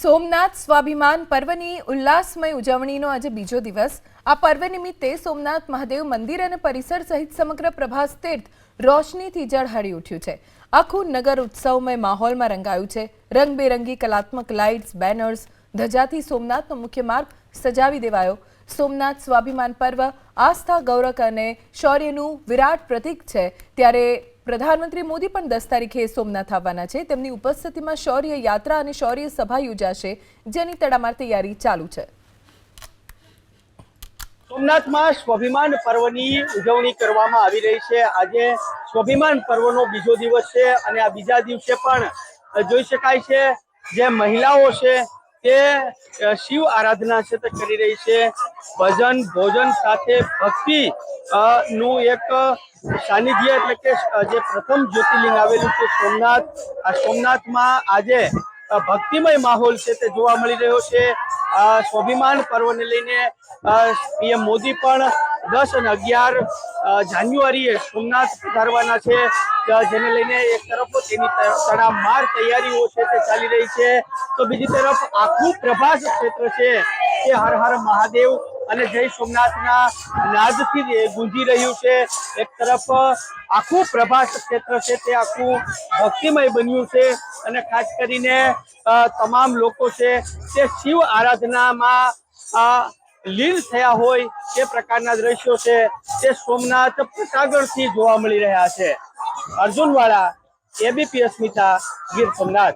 સોમનાથ સ્વાભિમાન પર્વની ઉલ્લાસમય ઉજવણીનો આજે બીજો દિવસ। આ પર્વ નિમિત્તે સોમનાથ મહાદેવ મંદિર અને પરિસર સહિત સમગ્ર પ્રભાસ તીર્થ રોશનીથી ઝળહળી ઉઠ્યું છે। આખું નગર ઉત્સવમય માહોલમાં રંગાયું છે। રંગબેરંગી કલાત્મક લાઇટ્સ, બેનર્સ, ધજાથી સોમનાથનો મુખ્ય માર્ગ સજાવી દેવાયો। સોમનાથ સ્વાભિમાન પર્વ આસ્થા, ગૌરવ અને શૌર્યનું વિરાટ પ્રતીક છે। ત્યારે પ્રધાનમંત્રી મોદી પણ 10 તારીખે સોમનાથ આવવાના છે। તેમની ઉપસ્થિતિમાં શૌર્ય યાત્રા અને શૌર્ય સભા યોજાશે, જેની તડામાર તૈયારી ચાલુ છે। સોમનાથમાં સ્વાભિમાન પર્વની ઉજવણી કરવામાં આવી રહી છે। આજે સ્વાભિમાન પર્વનો બીજો દિવસ છે અને આ બીજા દિવસે પણ જોઈ શકાય છે જે મહિલાઓ છે તે શિવ આરાધના છે તે કરી રહી છે। ભજન, ભોજન સાથે ભક્તિ નું એક સાનિધ્ય એટલે કે જે પ્રથમ જ્યોતિર્લિંગ આવેલું છે સોમનાથ, આ સોમનાથમાં આજે ભક્તિમય માહોલ છે તે જોવા મળી રહ્યો છે। સ્વાભિમાન પર્વને લઈને પીએમ મોદી પણ 10 અને 11 જાન્યુઆરીએ સોમનાથ પધારવાના છે, જેને લઈને એક તરફ તેની તડામાર તૈયારીઓ છે તે ચાલી રહી છે, તો બીજી તરફ આખું પ્રભાસ ક્ષેત્ર છે તે હર હર મહાદેવ અને જય સોમનાથના નાદથી ગુંજી રહ્યું છે। એક તરફ આખું પ્રભાસ ક્ષેત્ર છે તે આખું ભક્તિમય બન્યું છે અને ખાસ કરીને તમામ લોકો છે તે શિવ આરાધનામાં લીન થયા હોય તે પ્રકારના દ્રશ્યો છે તે સોમનાથ પ્રતાગઢથી જોવા મળી રહ્યા છે। અર્જુન વાળા, એબીપી અસ્મિતા, ગીર સોમનાથ।